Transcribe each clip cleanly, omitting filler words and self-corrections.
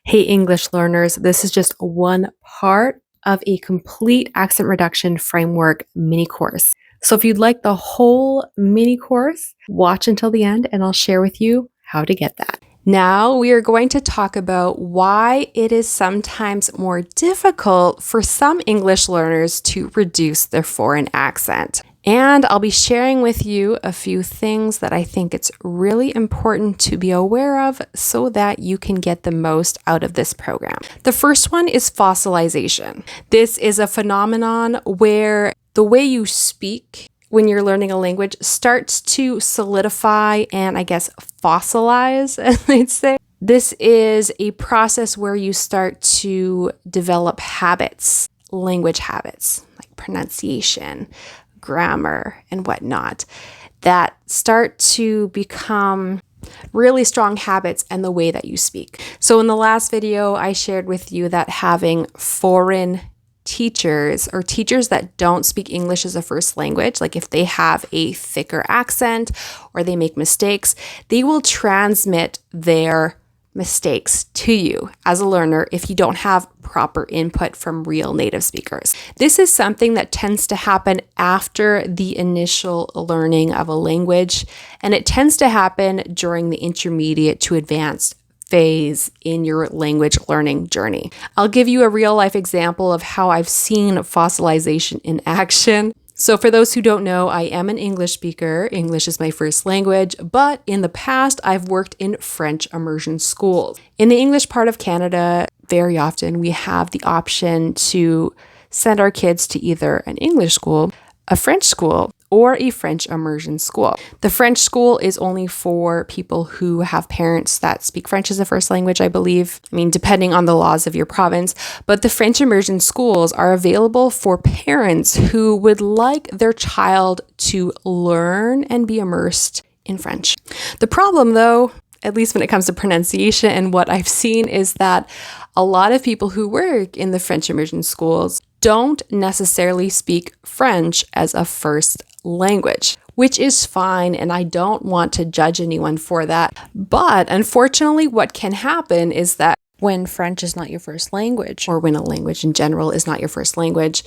Hey, English learners, this is just one part of a complete accent reduction framework mini course. So if you'd like the whole mini course, watch until the end and I'll share with you how to get that. Now we are going to talk about why it is sometimes more difficult for some English learners to reduce their foreign accent. And I'll be sharing with you a few things that I think it's really important to be aware of so that you can get the most out of this program. The first one is fossilization. This is a phenomenon where the way you speak when you're learning a language starts to solidify and fossilize, as they'd say. This is a process where you start to develop habits, language habits, like pronunciation, grammar, and whatnot, that start to become really strong habits and the way that you speak. So in the last video, I shared with you that having foreign teachers or teachers that don't speak English as a first language, like if they have a thicker accent or they make mistakes, they will transmit their mistakes to you as a learner if you don't have proper input from real native speakers. This is something that tends to happen after the initial learning of a language, and it tends to happen during the intermediate to advanced phase in your language learning journey. I'll give you a real life example of how I've seen fossilization in action. So for those who don't know, I am an English speaker. English is my first language, but in the past, I've worked in French immersion schools. In the English part of Canada, very often we have the option to send our kids to either an English school, a French school, or a French immersion school. The French school is only for people who have parents that speak French as a first language, I believe. I mean, depending on the laws of your province. But the French immersion schools are available for parents who would like their child to learn and be immersed in French. The problem, though, at least when it comes to pronunciation and what I've seen, is that a lot of people who work in the French immersion schools don't necessarily speak French as a first language, which is fine, and I don't want to judge anyone for that. But unfortunately, what can happen is that when French is not your first language, or when a language in general is not your first language,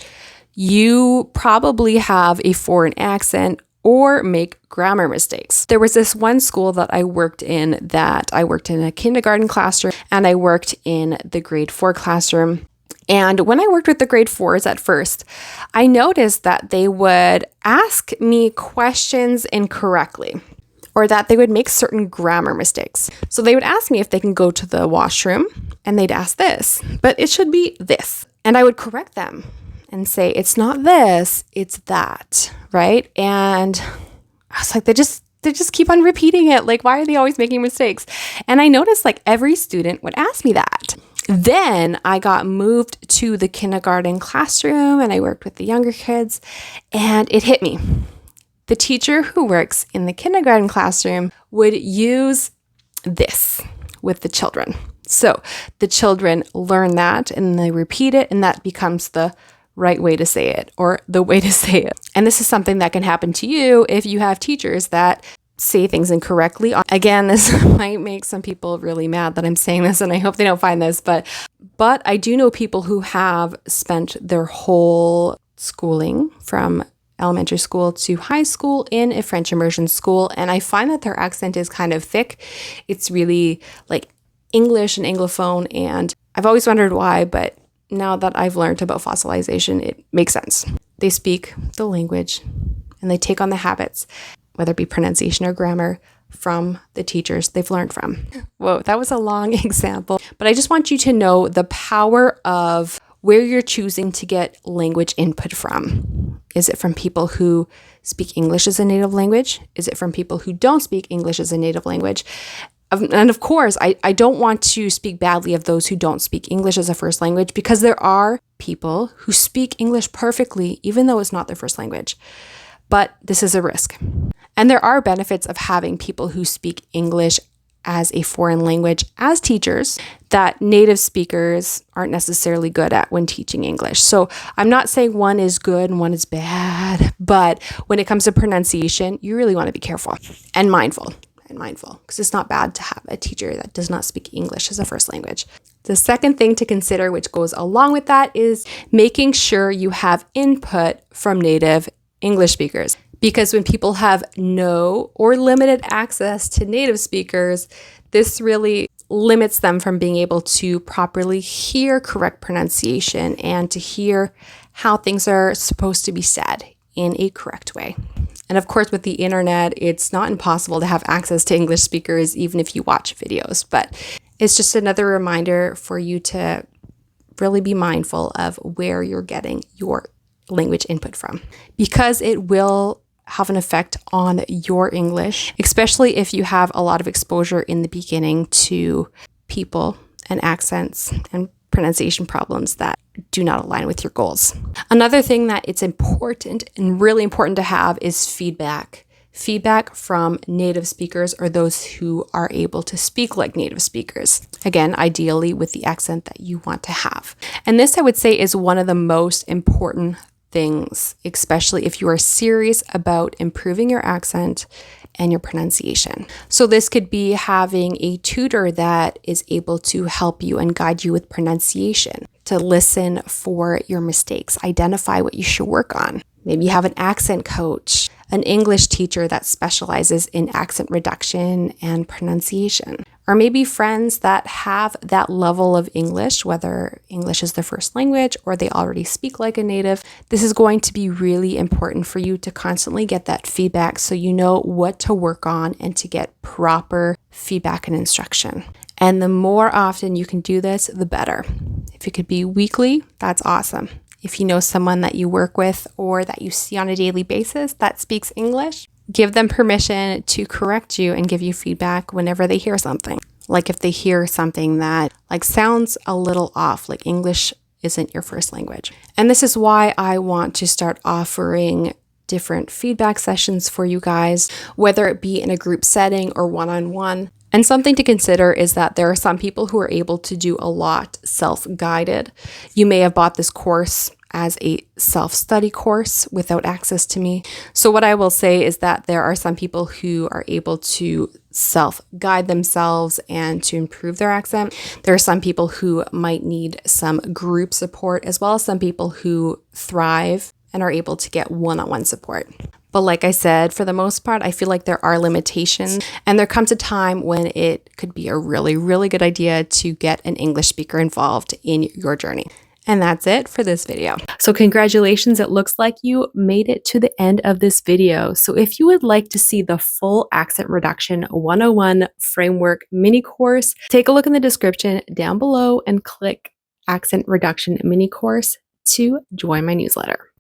you probably have a foreign accent or make grammar mistakes. There was this one school that I worked in a kindergarten classroom, and I worked in the grade 4 classroom. And when I worked with the grade 4s at first, I noticed that they would ask me questions incorrectly, or that they would make certain grammar mistakes. So they would ask me if they can go to the washroom, and they'd ask this, but it should be this. And I would correct them and say, it's not this, it's that, right? And I was like, they just keep on repeating it. Like, why are they always making mistakes? And I noticed like every student would ask me that. Then I got moved to the kindergarten classroom and I worked with the younger kids, and it hit me. The teacher who works in the kindergarten classroom would use this with the children. So the children learn that and they repeat it, and that becomes the right way to say it, or the way to say it. And this is something that can happen to you if you have teachers that say things incorrectly. Again, this might make some people really mad that I'm saying this, and I hope they don't find this, but I do know people who have spent their whole schooling from elementary school to high school in a French immersion school, and I find that their accent is kind of thick. It's really like English and Anglophone, and I've always wondered why, but now that I've learned about fossilization, it makes sense. They speak the language and they take on the habits, whether it be pronunciation or grammar, from the teachers they've learned from. Whoa, that was a long example, but I just want you to know the power of where you're choosing to get language input from. Is it from people who speak English as a native language? Is it from people who don't speak English as a native language? And of course, I don't want to speak badly of those who don't speak English as a first language, because there are people who speak English perfectly, even though it's not their first language. But this is a risk. And there are benefits of having people who speak English as a foreign language as teachers that native speakers aren't necessarily good at when teaching English. So I'm not saying one is good and one is bad, but when it comes to pronunciation, you really want to be careful and mindful. and mindful, because it's not bad to have a teacher that does not speak English as a first language. The second thing to consider, which goes along with that, is making sure you have input from native English speakers. Because when people have no or limited access to native speakers, this really limits them from being able to properly hear correct pronunciation and to hear how things are supposed to be said in a correct way. And of course, with the internet, it's not impossible to have access to English speakers, even if you watch videos. But it's just another reminder for you to really be mindful of where you're getting your language input from, because it will have an effect on your English, especially if you have a lot of exposure in the beginning to people and accents and pronunciation problems that do not align with your goals. Another thing that it's important and really important to have is feedback. Feedback from native speakers or those who are able to speak like native speakers. Again, ideally with the accent that you want to have. And this, I would say, is one of the most important things, especially if you are serious about improving your accent and your pronunciation. So this could be having a tutor that is able to help you and guide you with pronunciation, to listen for your mistakes, identify what you should work on. Maybe you have an accent coach, an English teacher that specializes in accent reduction and pronunciation. Or maybe friends that have that level of English, whether English is their first language or they already speak like a native. This is going to be really important for you to constantly get that feedback so you know what to work on and to get proper feedback and instruction. And the more often you can do this, the better. If it could be weekly, that's awesome. If you know someone that you work with or that you see on a daily basis that speaks English, give them permission to correct you and give you feedback whenever they hear something. Like if they hear something that sounds a little off, like English isn't your first language. And this is why I want to start offering different feedback sessions for you guys, whether it be in a group setting or one-on-one. And something to consider is that there are some people who are able to do a lot self-guided. You may have bought this course as a self-study course without access to me. So what I will say is that there are some people who are able to self-guide themselves and to improve their accent. There are some people who might need some group support, as well as some people who thrive and are able to get one-on-one support. But like I said, for the most part, I feel like there are limitations, and there comes a time when it could be a really, really good idea to get an English speaker involved in your journey. And that's it for this video. So congratulations, it looks like you made it to the end of this video. So if you would like to see the full Accent Reduction 101 Framework mini course, take a look in the description down below and click Accent Reduction mini course to join my newsletter.